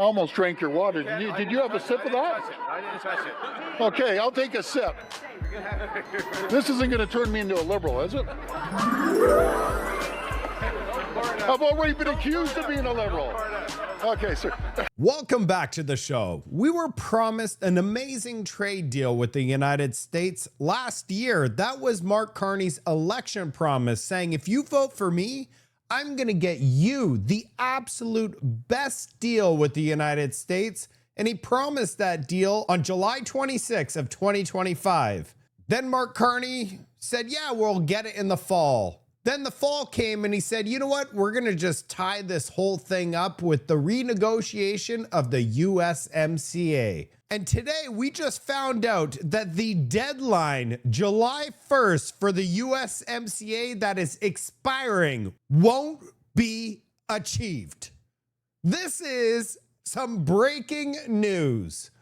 almost drank your water. Did you have a sip of that? I didn't touch it. Okay, I'll take a sip. This isn't going to turn me into a liberal, is it? I've already been accused of being a liberal. Okay, sir. Welcome back to the show. We were promised an amazing trade deal with the United States last year. That was Mark Carney's election promise, saying, if you vote for me, I'm going to get you the absolute best deal with the United States. And he promised that deal on July 26th of 2025. Then Mark Carney said, yeah, we'll get it in the fall. Then the fall came and he said, you know what? We're going to just tie this whole thing up with the renegotiation of the USMCA. And today we just found out that the deadline, July 1st, for the USMCA that is expiring won't be achieved. This is some breaking news.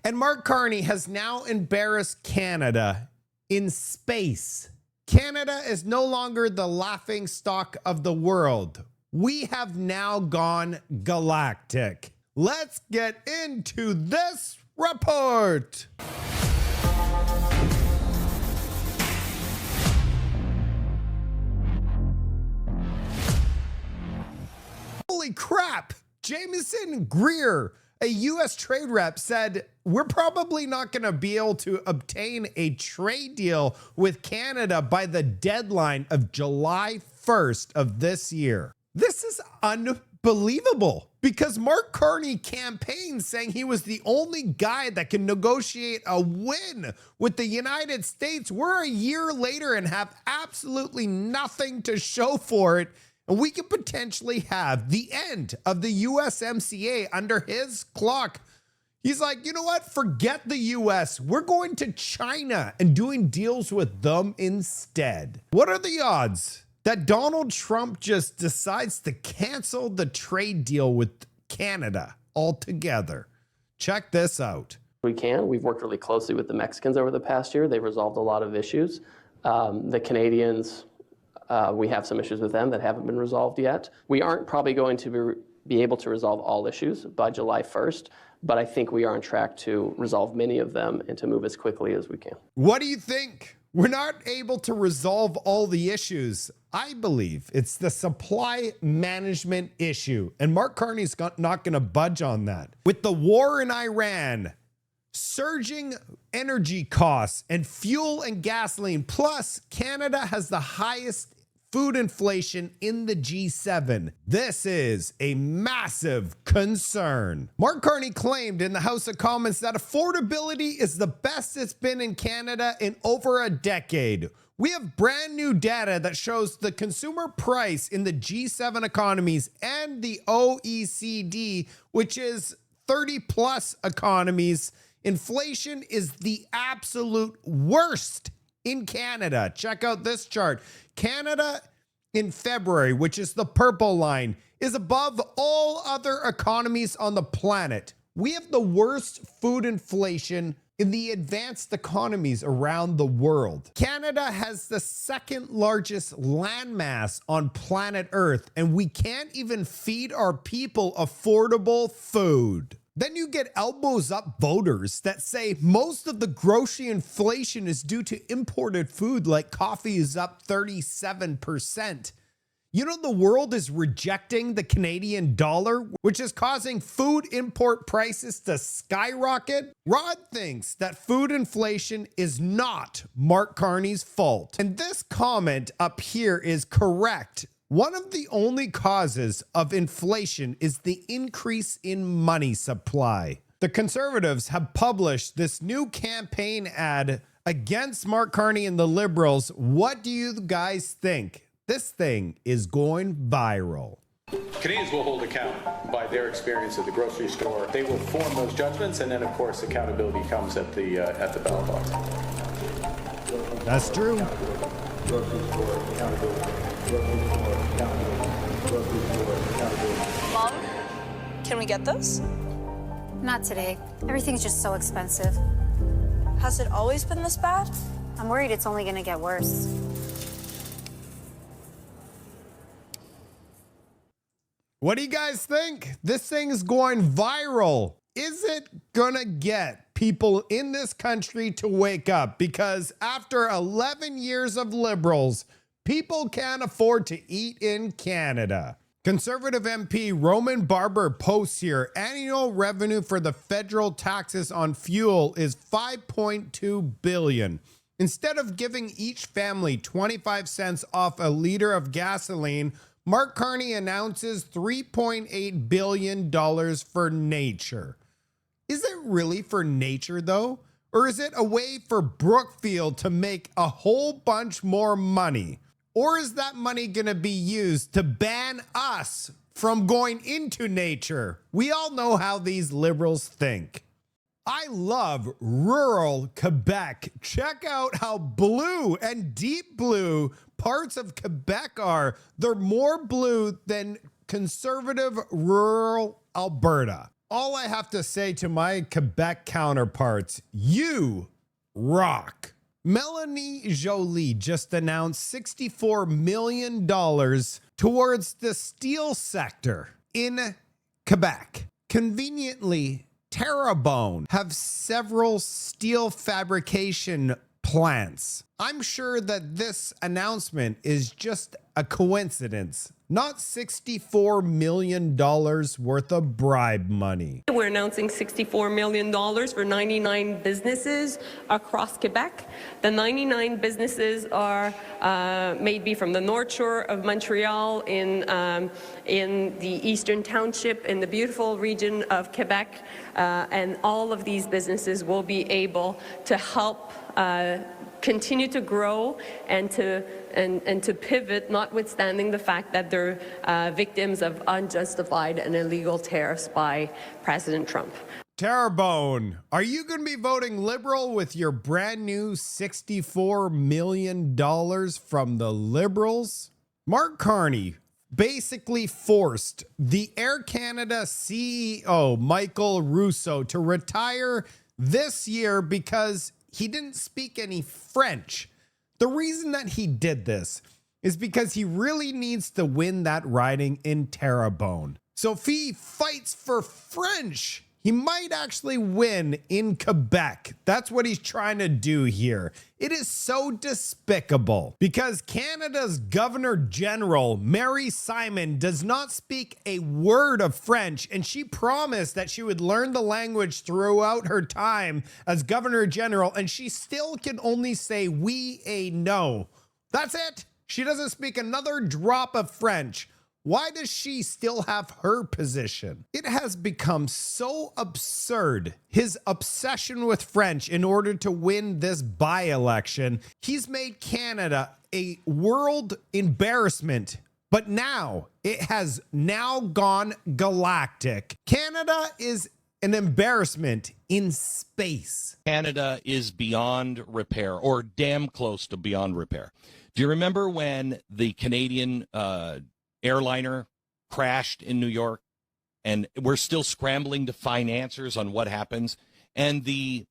And Mark Carney has now embarrassed Canada in space. Canada is no longer the laughing stock of the world. We have now gone galactic. Let's get into this report. Holy crap! Jameson Greer, a U.S. trade rep, said, we're probably not going to be able to obtain a trade deal with Canada by the deadline of July 1st of this year. This is unbelievable because Mark Carney campaigned saying he was the only guy that can negotiate a win with the United States. We're a year later and have absolutely nothing to show for it. And we could potentially have the end of the USMCA under his clock. He's like, you know what? Forget the US. We're going to China and doing deals with them instead. What are the odds that Donald Trump just decides to cancel the trade deal with Canada altogether? Check this out. We've worked really closely with the Mexicans over the past year. They've resolved a lot of issues. The Canadians, we have some issues with them that haven't been resolved yet. We aren't probably going to be able to resolve all issues by July 1st, but I think we are on track to resolve many of them and to move as quickly as we can. What do you think? We're not able to resolve all the issues. I believe it's the supply management issue, and Mark Carney's not going to budge on that. With the war in Iran, surging energy costs and fuel and gasoline, plus Canada has the highest food inflation in the G7. This is a massive concern. Mark Carney claimed in the House of Commons that affordability is the best it's been in Canada in over a decade. We have brand new data that shows the consumer price in the G7 economies and the OECD, which is 30 plus economies. Inflation is the absolute worst in Canada. Check out this chart. Canada in February, which is the purple line, is above all other economies on the planet. We have the worst food inflation in the advanced economies around the world. Canada has the second largest landmass on planet Earth, and we can't even feed our people affordable food. Then you get elbows up voters that say most of the grocery inflation is due to imported food, like coffee is up 37%. You know, the world is rejecting the Canadian dollar, which is causing food import prices to skyrocket. Rod thinks that food inflation is not Mark Carney's fault. And this comment up here is correct. One of the only causes of inflation is the increase in money supply. The Conservatives have published this new campaign ad against Mark Carney and the Liberals. What do you guys think? This thing is going viral. Canadians will hold account by their experience at the grocery store. They will form those judgments, and then, of course, accountability comes at the ballot box. That's true. Mom, can we get those? Not today. Everything's just so expensive. Has it always been this bad? I'm worried it's only gonna get worse. What do you guys think? This thing's going viral. Is it gonna get people in this country to wake up? Because after 11 years of Liberals, people can't afford to eat in Canada. Conservative MP Roman Barber posts here, annual revenue for the federal taxes on fuel is $5.2 billion. Instead of giving each family 25 cents off a liter of gasoline, Mark Carney announces $3.8 billion for nature. Is it really for nature though? Or is it a way for Brookfield to make a whole bunch more money? Or is that money gonna be used to ban us from going into nature? We all know how these liberals think. I love rural Quebec. Check out how blue and deep blue parts of Quebec are. They're more blue than conservative rural Alberta. All I have to say to my Quebec counterparts, you rock. Melanie Joly just announced $64 million towards the steel sector in Quebec. Conveniently, Terrebonne have several steel fabrication plants. I'm sure that this announcement is just a coincidence, not $64 million worth of bribe money. We're announcing $64 million for 99 businesses across Quebec. The 99 businesses are maybe from the North Shore of Montreal, in the Eastern Township, in the beautiful region of Quebec, and all of these businesses will be able to help continue to grow and to pivot, notwithstanding the fact that they're victims of unjustified and illegal tariffs by President Trump. Terrebonne, are you going to be voting Liberal with your brand new $64 million from the Liberals? Mark Carney basically forced the Air Canada CEO, Michael Russo, to retire this year because he didn't speak any French. The reason that he did this is because he really needs to win that riding in Terrebonne. So if he fights for French, he might actually win in Quebec. That's what he's trying to do here. It is so despicable because Canada's Governor General, Mary Simon, does not speak a word of French, and she promised that she would learn the language throughout her time as Governor General, and she still can only say oui et no. That's it. She doesn't speak another drop of French. Why does she still have her position? It has become so absurd, his obsession with French in order to win this by-election. He's made Canada a world embarrassment, but now it has now gone galactic. Canada is an embarrassment in space. Canada is beyond repair, or damn close to beyond repair. Do you remember when the Canadian airliner crashed in New York, and we're still scrambling to find answers on what happens? And the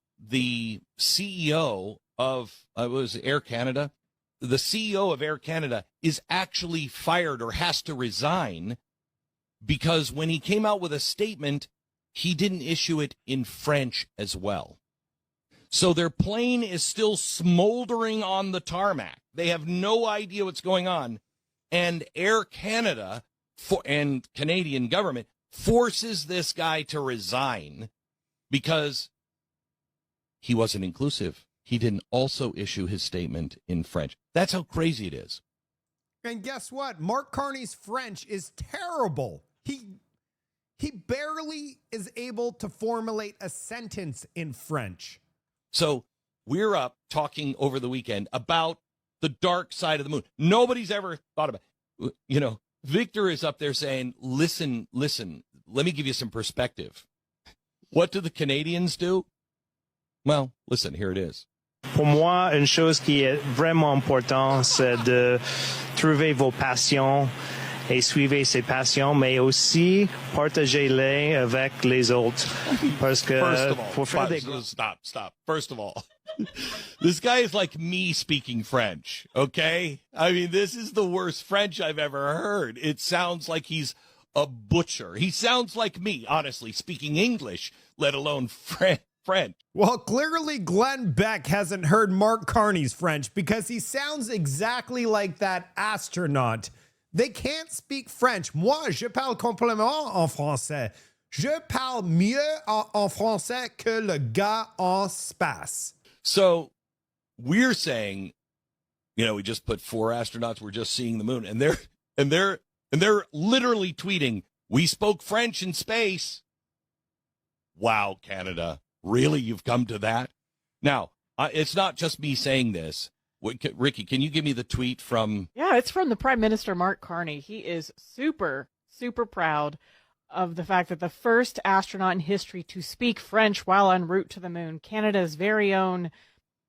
CEO of it was Air Canada. The CEO of Air Canada is actually fired or has to resign because when he came out with a statement, he didn't issue it in French as well. So their plane is still smoldering on the tarmac. They have no idea what's going on. And Air Canada and Canadian government forces this guy to resign because he wasn't inclusive. He didn't also issue his statement in French. That's how crazy it is. And guess what? Mark Carney's French is terrible. He barely is able to formulate a sentence in French. So we're up talking over the weekend about the dark side of the moon. Nobody's ever thought about it. You know, Victor is up there saying, listen, let me give you some perspective. What do the Canadians do? Well, listen, here it is. Pour moi, une chose qui est vraiment importante, c'est de trouver vos passions et suivre ces passions, mais aussi partagez-les avec les autres. Parce que pour faire des... Stop. First of all, this guy is like me speaking French, okay? I mean, this is the worst French I've ever heard. It sounds like he's a butcher. He sounds like me, honestly, speaking English, let alone French. Well, clearly Glenn Beck hasn't heard Mark Carney's French because he sounds exactly like that astronaut. They can't speak French. Moi, je parle complètement en français. Je parle mieux en français que le gars en space. So we're saying, we just put 4 astronauts, we're just seeing the moon, and they're literally tweeting, "We spoke French in space." Wow, Canada. Really? You've come to that? Now, it's not just me saying this. Ricky, can you give me the tweet from... Yeah, it's from the Prime Minister, Mark Carney. He is super, super proud of the fact that the first astronaut in history to speak French while en route to the moon, Canada's very own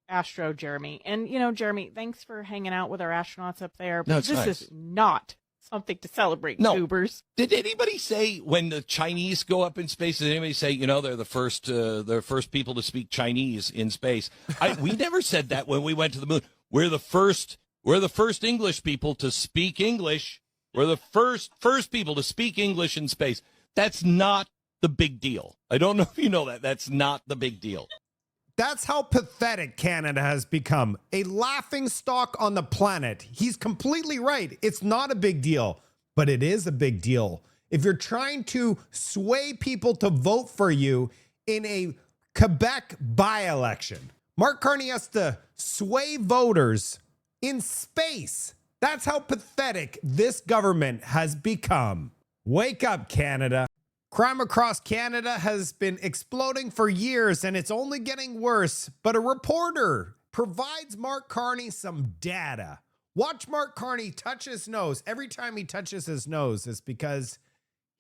Astro Jeremy. And, Jeremy, thanks for hanging out with our astronauts up there. But this is not something to celebrate, goobers. Did anybody say when the Chinese go up in space, did anybody say, they're the first people to speak Chinese in space? We never said that when we went to the moon. We're the first English people to speak English. We're the first people to speak English in space. That's not the big deal. I don't know if you know that. That's not the big deal. That's how pathetic Canada has become. A laughing stock on the planet. He's completely right. It's not a big deal, but it is a big deal. If you're trying to sway people to vote for you in a Quebec by-election, Mark Carney has to sway voters in space. That's how pathetic this government has become. Wake up, Canada. Crime across Canada has been exploding for years, and it's only getting worse. But a reporter provides Mark Carney some data. Watch Mark Carney touch his nose. Every time he touches his nose, it's because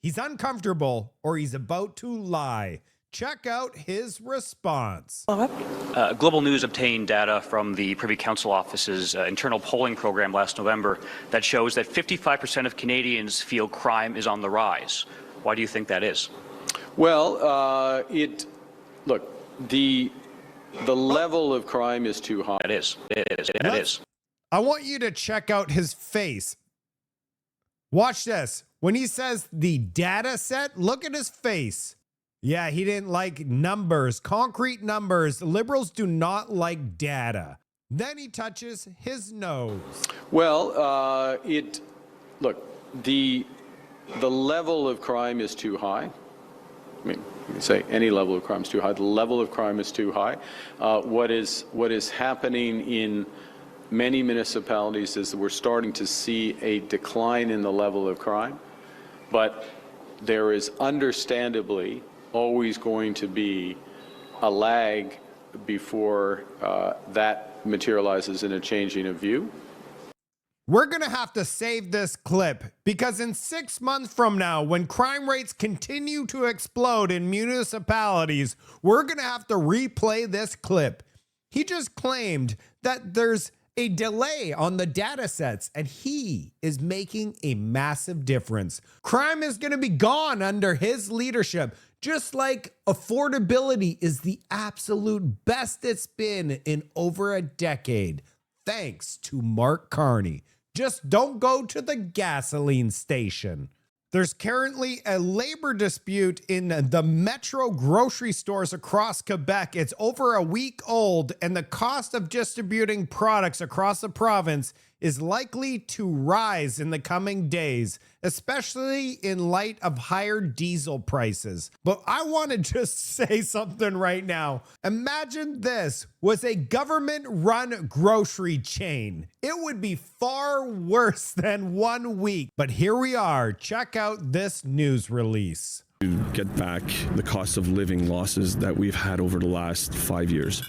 he's uncomfortable or he's about to lie. Check out his response. Global News obtained data from the Privy Council Office's internal polling program last November that shows that 55% of Canadians feel crime is on the rise. Why do you think that is? Well, the level of crime is too high. It is. I want you to check out his face. Watch this. When he says the data set, look at his face. Yeah, he didn't like numbers, concrete numbers. Liberals do not like data. Then he touches his nose. Well, the level of crime is too high. I mean, you can say any level of crime is too high. The level of crime is too high. What is happening in many municipalities is that we're starting to see a decline in the level of crime, but there is understandably always going to be a lag before that materializes in a changing of view. We're going to have to save this clip because in 6 months from now, when crime rates continue to explode in municipalities, we're going to have to replay this clip. He just claimed that there's a delay on the data sets, and he is making a massive difference. Crime is going to be gone under his leadership, just like affordability is the absolute best it's been in over a decade, thanks to Mark Carney. Just don't go to the gasoline station. There's currently a labor dispute in the Metro grocery stores across Quebec. It's over a week old, and the cost of distributing products across the province is likely to rise in the coming days, especially in light of higher diesel prices. But I want to just say something right now. Imagine this was a government-run grocery chain. It would be far worse than 1 week. But here we are. Check out this news release. To get back the cost of living losses that we've had over the last 5 years.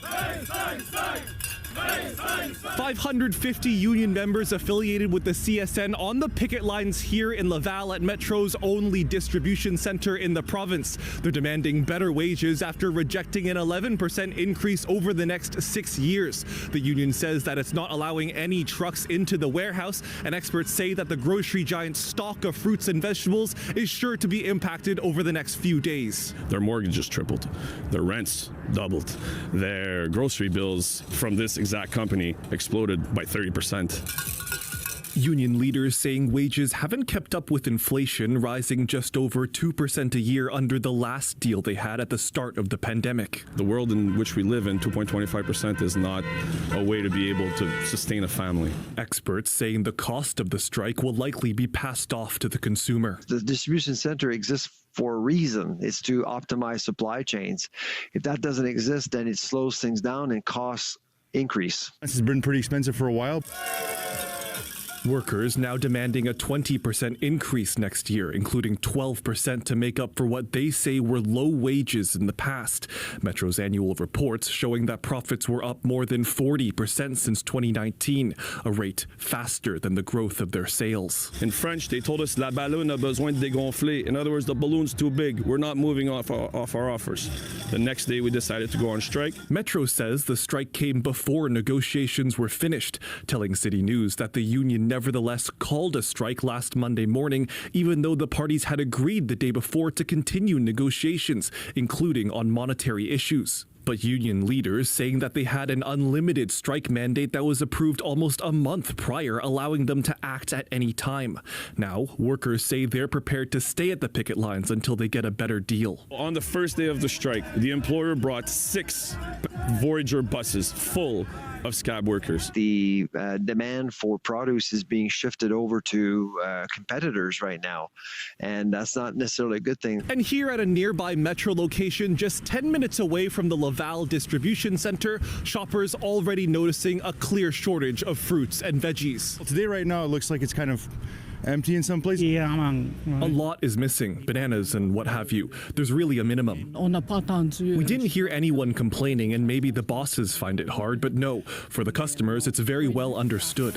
550 union members affiliated with the CSN on the picket lines here in Laval at Metro's only distribution center in the province. They're demanding better wages after rejecting an 11% increase over the next 6 years. The union says that it's not allowing any trucks into the warehouse, and experts say that the grocery giant's stock of fruits and vegetables is sure to be impacted over the next few days. Their mortgages tripled, their rents doubled, their grocery bills from this exact company exploded by 30%. Union leaders saying wages haven't kept up with inflation, rising just over 2% a year under the last deal they had at the start of the pandemic. The world in which we live in, 2.25% is not a way to be able to sustain a family. Experts saying the cost of the strike will likely be passed off to the consumer. The distribution center exists for a reason. It's to optimize supply chains. If that doesn't exist, then it slows things down and costs increase. This has been pretty expensive for a while. Workers now demanding a 20% increase next year, including 12% to make up for what they say were low wages in the past. Metro's annual reports showing that profits were up more than 40% since 2019, a rate faster than the growth of their sales. In French, they told us la ballon a besoin de dégonfler. In other words, the balloon's too big. We're not moving off our offers. The next day, we decided to go on strike. Metro says the strike came before negotiations were finished, telling City News that the union nevertheless called a strike last Monday morning, even though the parties had agreed the day before to continue negotiations, including on monetary issues. But union leaders saying that they had an unlimited strike mandate that was approved almost a month prior, allowing them to act at any time. Now, workers say they're prepared to stay at the picket lines until they get a better deal. On the first day of the strike, the employer brought 6 Voyager buses full of scab workers. The demand for produce is being shifted over to competitors right now, and that's not necessarily a good thing. And here at a nearby Metro location, just 10 minutes away from the Laval Distribution Center, shoppers already noticing a clear shortage of fruits and veggies. Today, right now, it looks like it's kind of empty in some places. A lot is missing, bananas and what have you. There's really a minimum. We didn't hear anyone complaining, and maybe the bosses find it hard, but no, for the customers, it's very well understood.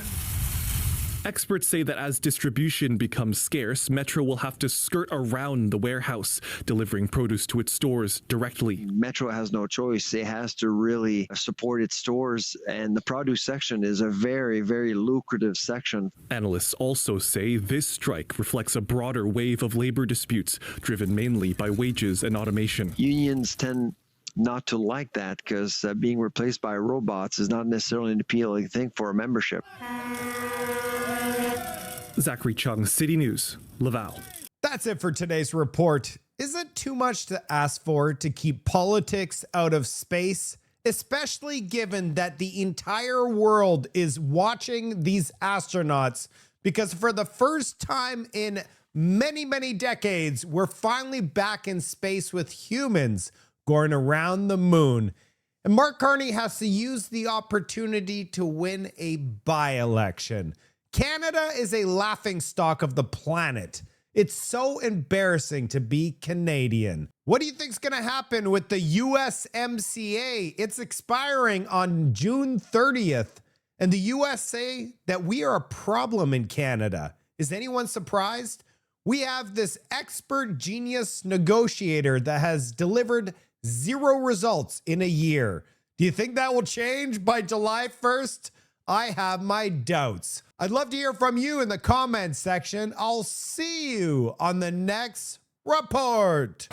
Experts say that as distribution becomes scarce, Metro will have to skirt around the warehouse, delivering produce to its stores directly. Metro has no choice. It has to really support its stores, and the produce section is a very, very lucrative section. Analysts also say this strike reflects a broader wave of labor disputes, driven mainly by wages and automation. Unions tend not to like that because being replaced by robots is not necessarily an appealing thing for a membership. Zachary Chung, City News, Laval. That's it for today's report. Is it too much to ask for to keep politics out of space? Especially given that the entire world is watching these astronauts, because for the first time in many, many decades, we're finally back in space with humans going around the moon. And Mark Carney has to use the opportunity to win a by-election. Canada is a laughingstock of the planet. It's so embarrassing to be Canadian. What do you think's going to happen with the USMCA? It's expiring on June 30th, and the US say that we are a problem in Canada. Is anyone surprised? We have this expert genius negotiator that has delivered 0 results in a year. Do you think that will change by July 1st? I have my doubts. I'd love to hear from you in the comments section. I'll see you on the next report.